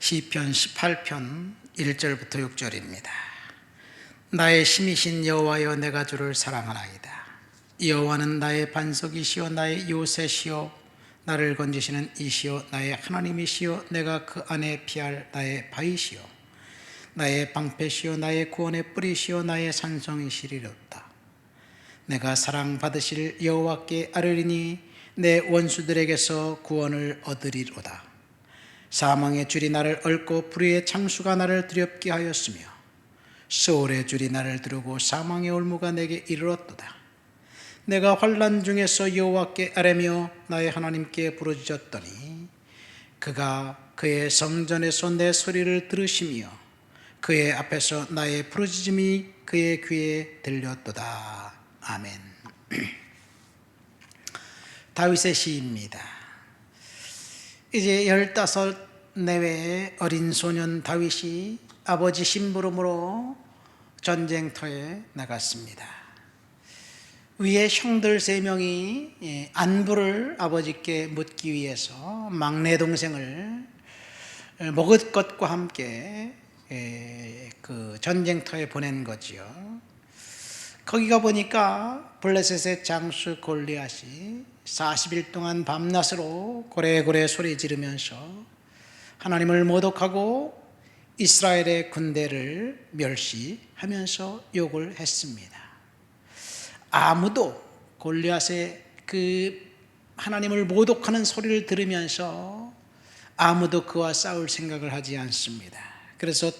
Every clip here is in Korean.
시편 18편 1절부터 6절입니다. 나의 힘이신 여호와여, 내가 주를 사랑하나이다. 여호와는 나의 반석이시요 나의 요새시요 나를 건지시는 이시요 나의 하나님이시요 내가 그 안에 피할 나의 바위시요 나의 방패시요 나의 구원의 뿌리시요 나의 산성이시리로다. 내가 사랑받으실 여호와께 아뢰리니 내 원수들에게서 구원을 얻으리로다. 사망의 줄이 나를 얽고 불의의 창수가 나를 두렵게 하였으며 수월의 줄이 나를 두르고 사망의 올무가 내게 이르렀도다. 내가 환난 중에서 여호와께 아뢰며 나의 하나님께 부르짖었더니 그가 그의 성전에서 내 소리를 들으시며 그의 앞에서 나의 부르짖음이 그의 귀에 들렸도다. 아멘. 다윗의 시입니다. 이제 15 내외의 어린 소년 다윗이 아버지 심부름으로 전쟁터에 나갔습니다. 위에 형들 3명이 안부를 아버지께 묻기 위해서 막내 동생을 먹을 것과 함께 그 전쟁터에 보낸 거지요. 거기 가보니까 블레셋의 장수 골리앗이 40일 동안 밤낮으로 고래고래 소리 지르면서 하나님을 모독하고 이스라엘의 군대를 멸시하면서 욕을 했습니다. 아무도 골리앗의 그 하나님을 모독하는 소리를 들으면서 아무도 그와 싸울 생각을 하지 않습니다. 그래서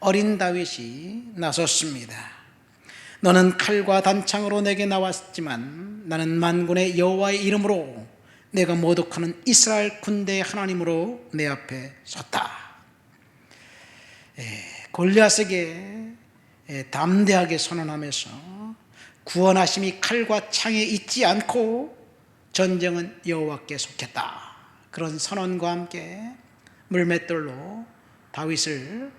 어린 다윗이 나섰습니다. 너는 칼과 단창으로 내게 나왔지만 나는 만군의 여호와의 이름으로 내가 모독하는 이스라엘 군대의 하나님으로 내 앞에 섰다. 골리앗에게 담대하게 선언하면서 구원하심이 칼과 창에 있지 않고 전쟁은 여호와께 속했다. 그런 선언과 함께 물맷돌로 다윗이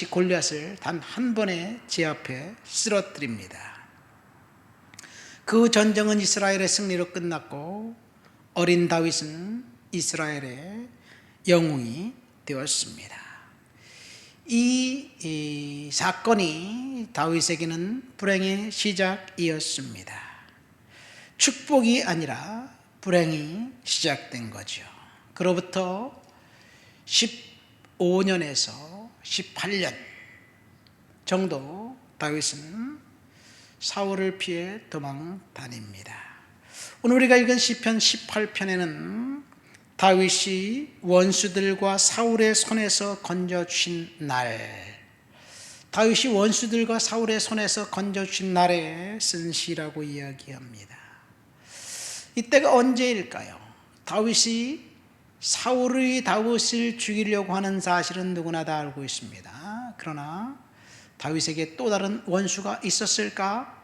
골리앗을 단 한 번에 제 앞에 쓰러뜨립니다. 그 전쟁은 이스라엘의 승리로 끝났고 어린 다윗은 이스라엘의 영웅이 되었습니다. 이 사건이 다윗에게는 불행의 시작이었습니다. 축복이 아니라 불행이 시작된 거죠. 그로부터 15년에서 18년 정도 다윗은 사울을 피해 도망 다닙니다. 오늘 우리가 읽은 시편 18편에는 다윗이 원수들과 사울의 손에서 건져주신 날, 다윗이 원수들과 사울의 손에서 건져주신 날에 쓴 시라고 이야기합니다. 이때가 언제일까요? 다윗이 사울이 다윗을 죽이려고 하는 사실은 누구나 다 알고 있습니다. 그러나 다윗에게 또 다른 원수가 있었을까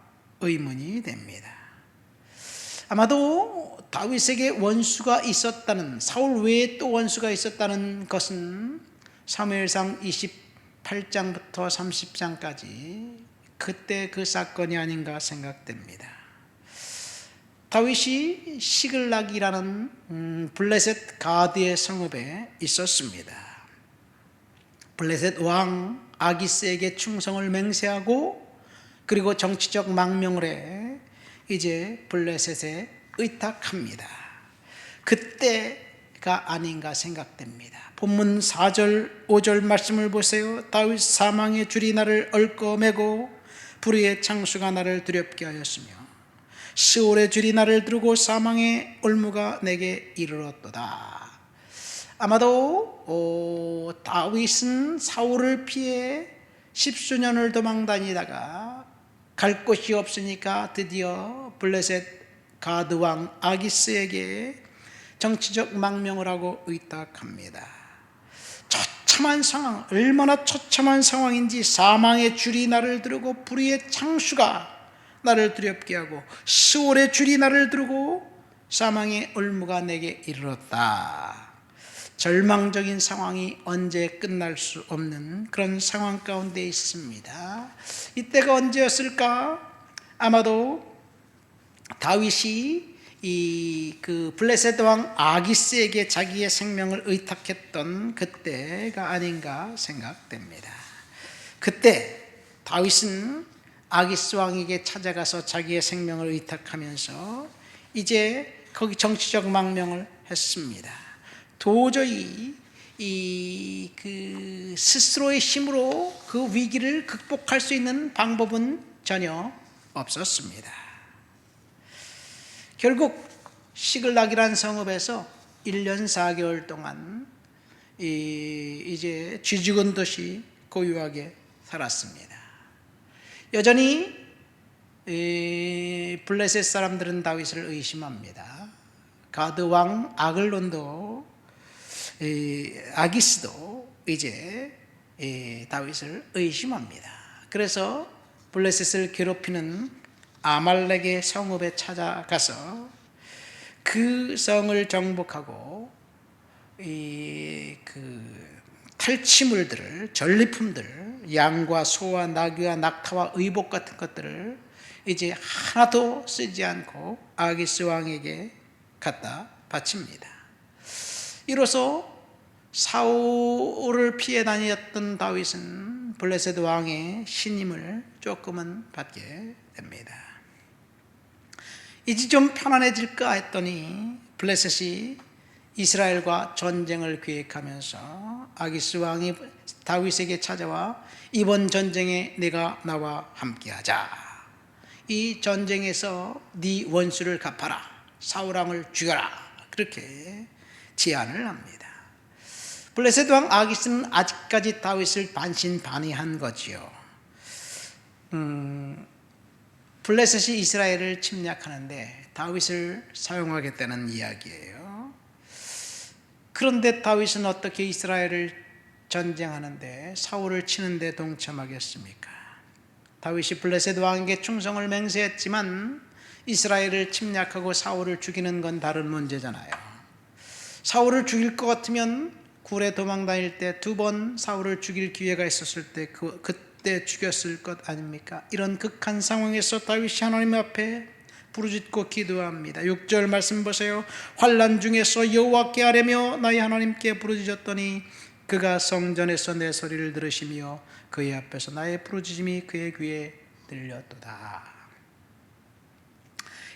의문이 됩니다. 아마도 다윗에게 원수가 있었다는, 사울 외에 또 원수가 있었다는 것은 사무엘상 28장부터 30장까지 그때 그 사건이 아닌가 생각됩니다. 다윗이 시글락이라는 블레셋 가드의 성읍에 있었습니다. 블레셋 왕 아기스에게 충성을 맹세하고 그리고 정치적 망명을 해 이제 블레셋에 의탁합니다. 그때가 아닌가 생각됩니다. 본문 4절 5절 말씀을 보세요. 다윗 사망의 줄이 나를 얽어매고 불의의 창수가 나를 두렵게 하였으며 스올의 줄이 나를 두르고 사망의 올무가 내게 이르렀도다. 아마도 다윗은 사울을 피해 10수년을 도망 다니다가 갈 곳이 없으니까 드디어 블레셋 가드왕 아기스에게 정치적 망명을 하고 의탁합니다. 처참한 상황, 얼마나 처참한 상황인지 사망의 줄이 나를 두르고 불의의 창수가 나를 두렵게 하고 스올의 줄이 나를 두르고 사망의 올무가 내게 이르렀다. 절망적인 상황이 언제 끝날 수 없는 그런 상황 가운데 있습니다. 이때가 언제였을까? 아마도 다윗이 그 블레셋 왕 아기스에게 자기의 생명을 의탁했던 그때가 아닌가 생각됩니다. 그때 다윗은 아기스 왕에게 찾아가서 자기의 생명을 의탁하면서 이제 거기 정치적 망명을 했습니다. 도저히 그 스스로의 힘으로 그 위기를 극복할 수 있는 방법은 전혀 없었습니다. 결국 시글락이라는 성읍에서 1년 4개월 동안 이제 쥐죽은 듯이 고요하게 살았습니다. 여전히 블레셋 사람들은 다윗을 의심합니다. 가드 왕 아글론도 아기스도 이제 다윗을 의심합니다. 그래서 블레셋을 괴롭히는 아말렉의 성읍에 찾아가서 그 성을 정복하고 그 탈취물들을, 전리품들, 양과 소와 나귀와 낙타와 의복 같은 것들을 이제 하나도 쓰지 않고 아기스 왕에게 갖다 바칩니다. 이로써 사울을 피해 다녔던 다윗은 블레셋 왕의 신임을 조금은 받게 됩니다. 이제 좀 편안해질까 했더니 블레셋이 이스라엘과 전쟁을 계획하면서 아기스 왕이 다윗에게 찾아와 이번 전쟁에 내가 나와 함께하자. 이 전쟁에서 네 원수를 갚아라. 사울 왕을 죽여라. 그렇게 제안을 합니다. 블레셋 왕 아기스는 아직까지 다윗을 반신반의한 거지요. 블레셋이 이스라엘을 침략하는데 다윗을 사용하겠다는 이야기예요. 그런데 다윗은 어떻게 이스라엘을 전쟁하는데 사울을 치는데 동참하겠습니까? 다윗이 블레셋 왕에게 충성을 맹세했지만 이스라엘을 침략하고 사울을 죽이는 건 다른 문제잖아요. 사울을 죽일 것 같으면 굴에 도망 다닐 때 2번 사울을 죽일 기회가 있었을 때 그때 죽였을 것 아닙니까? 이런 극한 상황에서 다윗이 하나님 앞에 부르짖고 기도합니다. 6절 말씀 보세요. 환난 중에서 여호와께 아뢰며 나의 하나님께 부르짖었더니 그가 성전에서 내 소리를 들으시며 그의 앞에서 나의 부르짖음이 그의 귀에 들렸도다.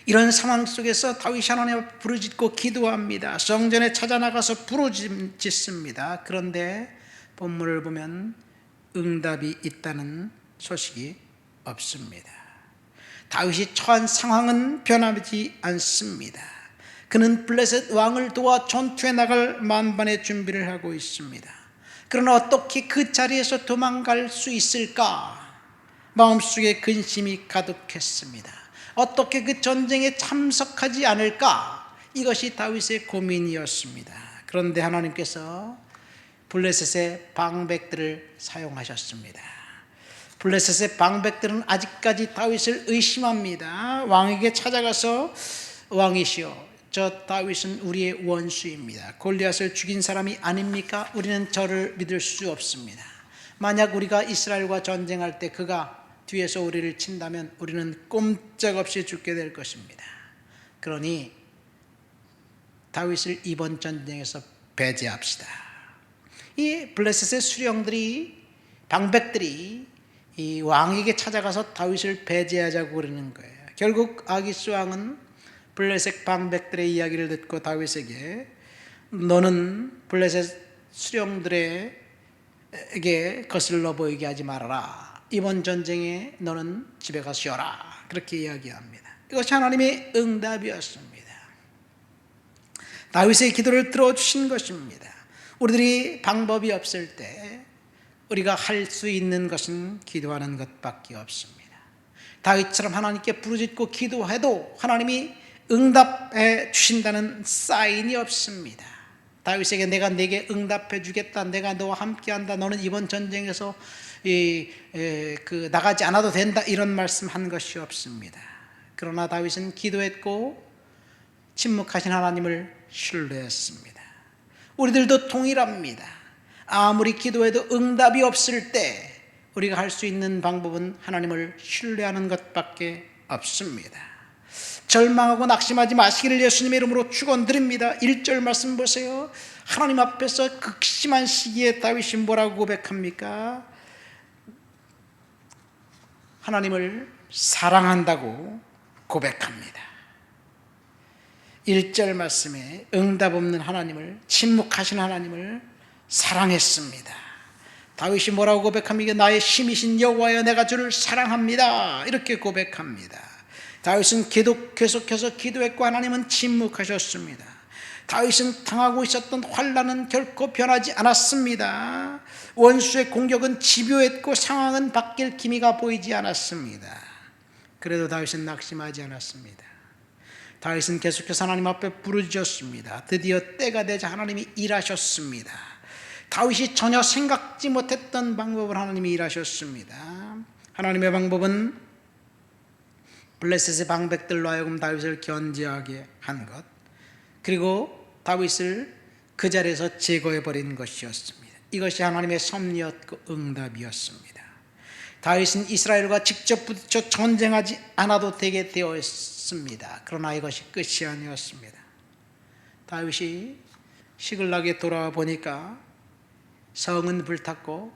이런 상황 속에서 다윗이 하나님 앞에 부르짖고 기도합니다. 성전에 찾아나가서 부르짖습니다. 그런데 본문을 보면 응답이 있다는 소식이 없습니다. 다윗이 처한 상황은 변하지 않습니다. 그는 블레셋 왕을 도와 전투에 나갈 만반의 준비를 하고 있습니다. 그러나 어떻게 그 자리에서 도망갈 수 있을까? 마음속에 근심이 가득했습니다. 어떻게 그 전쟁에 참석하지 않을까? 이것이 다윗의 고민이었습니다. 그런데 하나님께서 블레셋의 방백들을 사용하셨습니다. 블레셋의 방백들은 아직까지 다윗을 의심합니다. 왕에게 찾아가서 왕이시여, 저 다윗은 우리의 원수입니다. 골리앗을 죽인 사람이 아닙니까? 우리는 저를 믿을 수 없습니다. 만약 우리가 이스라엘과 전쟁할 때 그가 뒤에서 우리를 친다면 우리는 꼼짝없이 죽게 될 것입니다. 그러니 다윗을 이번 전쟁에서 배제합시다. 이 블레셋의 수령들이, 방백들이 이 왕에게 찾아가서 다윗을 배제하자고 그러는 거예요. 결국 아기스 왕은 블레셋 방백들의 이야기를 듣고 다윗에게 너는 블레셋 수령들에게 거슬러 보이게 하지 말아라. 이번 전쟁에 너는 집에 가서 쉬어라. 그렇게 이야기합니다. 이것이 하나님의 응답이었습니다. 다윗의 기도를 들어주신 것입니다. 우리들이 방법이 없을 때 우리가 할 수 있는 것은 기도하는 것밖에 없습니다. 다윗처럼 하나님께 부르짖고 기도해도 하나님이 응답해 주신다는 사인이 없습니다. 다윗에게 내가 네게 응답해 주겠다, 내가 너와 함께한다, 너는 이번 전쟁에서 나가지 않아도 된다, 이런 말씀한 것이 없습니다. 그러나 다윗은 기도했고 침묵하신 하나님을 신뢰했습니다. 우리들도 동일합니다. 아무리 기도해도 응답이 없을 때 우리가 할 수 있는 방법은 하나님을 신뢰하는 것밖에 없습니다. 절망하고 낙심하지 마시기를 예수님의 이름으로 축원드립니다. 1절 말씀 보세요. 하나님 앞에서 극심한 시기에 다윗이 뭐라고 고백합니까? 하나님을 사랑한다고 고백합니다. 1절 말씀에 응답 없는 하나님을, 침묵하신 하나님을 사랑했습니다. 다윗이 뭐라고 고백합니까? 나의 힘이신 여호와여 내가 주를 사랑합니다. 이렇게 고백합니다. 다윗은 계속해서 기도했고 하나님은 침묵하셨습니다. 다윗은 당하고 있었던 환난은 결코 변하지 않았습니다. 원수의 공격은 집요했고 상황은 바뀔 기미가 보이지 않았습니다. 그래도 다윗은 낙심하지 않았습니다. 다윗은 계속해서 하나님 앞에 부르짖었습니다. 드디어 때가 되자 하나님이 일하셨습니다. 다윗이 전혀 생각지 못했던 방법을 하나님이 일하셨습니다. 하나님의 방법은 블레셋의 방백들로 하여금 다윗을 견제하게 한 것, 그리고 다윗을 그 자리에서 제거해버린 것이었습니다. 이것이 하나님의 섭리였고 응답이었습니다. 다윗은 이스라엘과 직접 부딪혀 전쟁하지 않아도 되게 되었습니다. 그러나 이것이 끝이 아니었습니다. 다윗이 시글락에 돌아와 보니까 성은 불탔고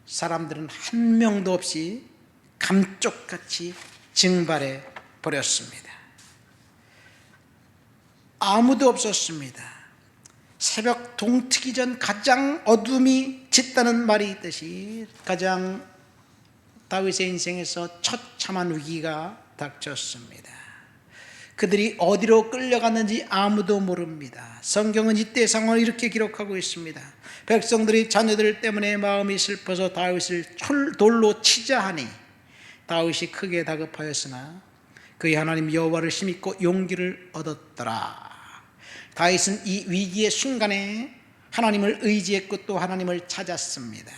사람들은 한 명도 없이 감쪽같이 증발해 버렸습니다. 아무도 없었습니다. 새벽 동트기 전 가장 어둠이 짙다는 말이 있듯이 가장 다윗의 인생에서 처참한 위기가 닥쳤습니다. 그들이 어디로 끌려갔는지 아무도 모릅니다. 성경은 이때 상황을 이렇게 기록하고 있습니다. 백성들이 자녀들 때문에 마음이 슬퍼서 다윗을 돌로 치자 하니 다윗이 크게 다급하였으나 그의 하나님 여호와를 힘입고 용기를 얻었더라. 다윗은 이 위기의 순간에 하나님을 의지했고 또 하나님을 찾았습니다.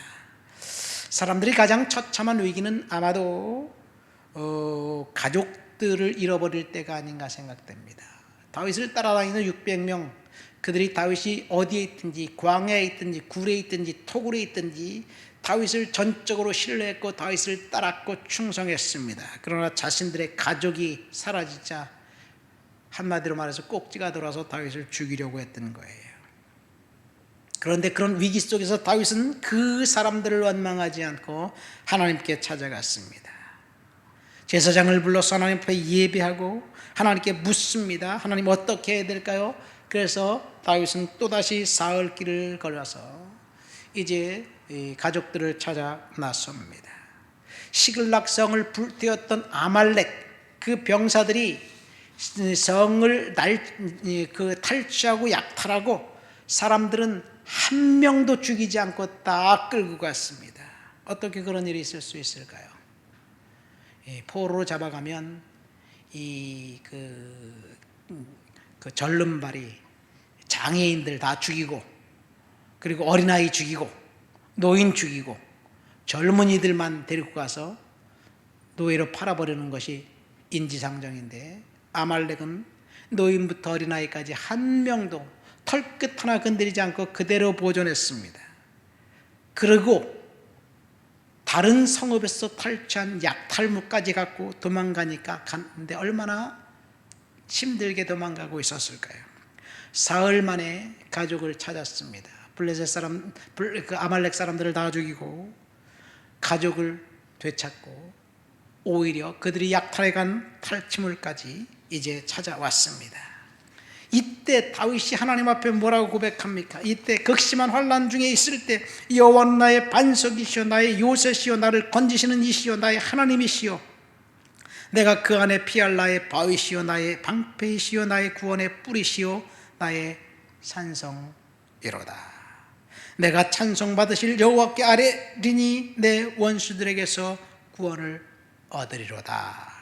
사람들이 가장 처참한 위기는 아마도 가족들을 잃어버릴 때가 아닌가 생각됩니다. 다윗을 따라다니는 600명, 그들이 다윗이 어디에 있든지 광야에 있든지 굴에 있든지 토굴에 있든지 다윗을 전적으로 신뢰했고 다윗을 따랐고 충성했습니다. 그러나 자신들의 가족이 사라지자 한마디로 말해서 꼭지가 돌아서 다윗을 죽이려고 했던 거예요. 그런데 그런 위기 속에서 다윗은 그 사람들을 원망하지 않고 하나님께 찾아갔습니다. 제사장을 불러서 하나님 앞에 예배하고 하나님께 묻습니다. 하나님 어떻게 해야 될까요? 그래서 다윗은 또다시 사흘길을 걸어서 이제 가족들을 찾아 나섭니다. 시글락성을 불태웠던 아말렉 그 병사들이 성을 탈취하고 약탈하고 사람들은 한 명도 죽이지 않고 다 끌고 갔습니다. 어떻게 그런 일이 있을 수 있을까요? 포로로 잡아가면 그 절름발이 장애인들 다 죽이고 그리고 어린아이 죽이고 노인 죽이고 젊은이들만 데리고 가서 노예로 팔아버리는 것이 인지상정인데 아말렉은 노인부터 어린아이까지 한 명도 털끝 하나 건드리지 않고 그대로 보존했습니다. 그리고 다른 성읍에서 탈취한 약탈물까지 갖고 도망가니까 갔는데 얼마나 힘들게 도망가고 있었을까요? 사흘 만에 가족을 찾았습니다. 그 아말렉 사람들을 다 죽이고 가족을 되찾고 오히려 그들이 약탈해간 탈취물까지 이제 찾아왔습니다. 이때 다윗이 하나님 앞에 뭐라고 고백합니까? 이때 극심한 환난 중에 있을 때 여호와는 나의 반석이시오 나의 요새시오 나를 건지시는 이시오 나의 하나님이시오 내가 그 안에 피할 나의 바위시오 나의 방패이시오 나의 구원의 뿌리시오 나의 산성이로다. 내가 찬송받으실 여호와께 아뢰리니 내 원수들에게서 구원을 얻으리로다.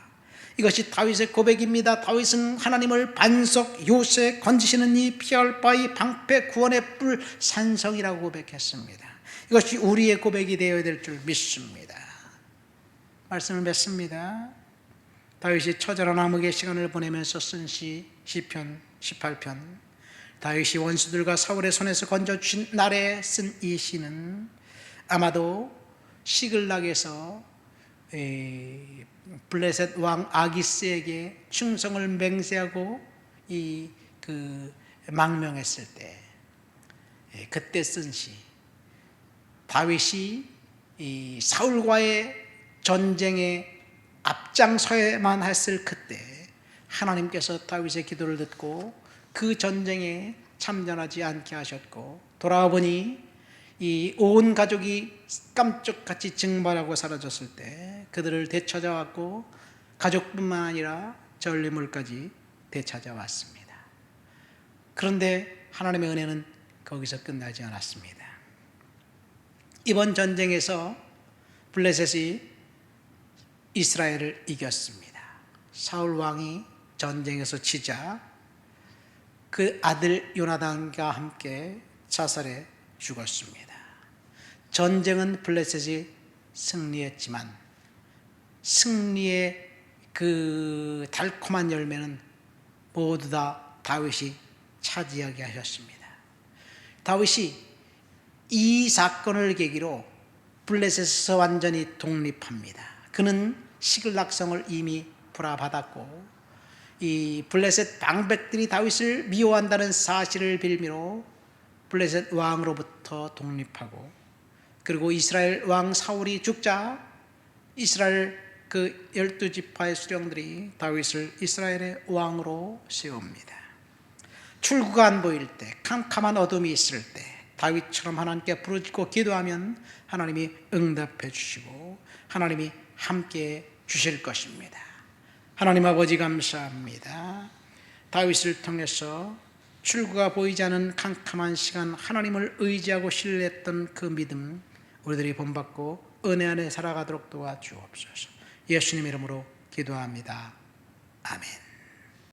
이것이 다윗의 고백입니다. 다윗은 하나님을 반석, 요새, 건지시는 이 피할 바위, 방패, 구원의 뿔, 산성이라고 고백했습니다. 이것이 우리의 고백이 되어야 될 줄 믿습니다. 말씀을 맺습니다. 다윗이 처절한 암흑의 시간을 보내면서 쓴 시편 18편, 다윗이 원수들과 사울의 손에서 건져주신 날에 쓴 이 시는 아마도 시글락에서 블레셋 왕 아기스에게 충성을 맹세하고 망명했을 때, 그때 쓴 시, 다윗이 이 사울과의 전쟁에 앞장서야만 했을 그때 하나님께서 다윗의 기도를 듣고 그 전쟁에 참전하지 않게 하셨고, 돌아와 보니 이 온 가족이 깜짝같이 증발하고 사라졌을 때 그들을 되찾아왔고, 가족뿐만 아니라 전리물까지 되찾아왔습니다. 그런데 하나님의 은혜는 거기서 끝나지 않았습니다. 이번 전쟁에서 블레셋이 이스라엘을 이겼습니다. 사울 왕이 전쟁에서 치자 그 아들 요나단과 함께 자살해 죽었습니다. 전쟁은 블레셋이 승리했지만 승리의 그 달콤한 열매는 모두 다 다윗이 차지하게 하셨습니다. 다윗이 이 사건을 계기로 블레셋에서 완전히 독립합니다. 그는 시글락성을 이미 불화받았고, 이 블레셋 방백들이 다윗을 미워한다는 사실을 빌미로 블레셋 왕으로부터 독립하고, 그리고 이스라엘 왕 사울이 죽자 이스라엘 그 12지파의 수령들이 다윗을 이스라엘의 왕으로 세웁니다. 출구가 안 보일 때, 캄캄한 어둠이 있을 때 다윗처럼 하나님께 부르짖고 기도하면 하나님이 응답해 주시고 하나님이 함께 주실 것입니다. 하나님 아버지 감사합니다. 다윗을 통해서 출구가 보이지 않은 캄캄한 시간 하나님을 의지하고 신뢰했던 그 믿음 우리들이 본받고 은혜 안에 살아가도록 도와주옵소서. 예수님 이름으로 기도합니다. 아멘.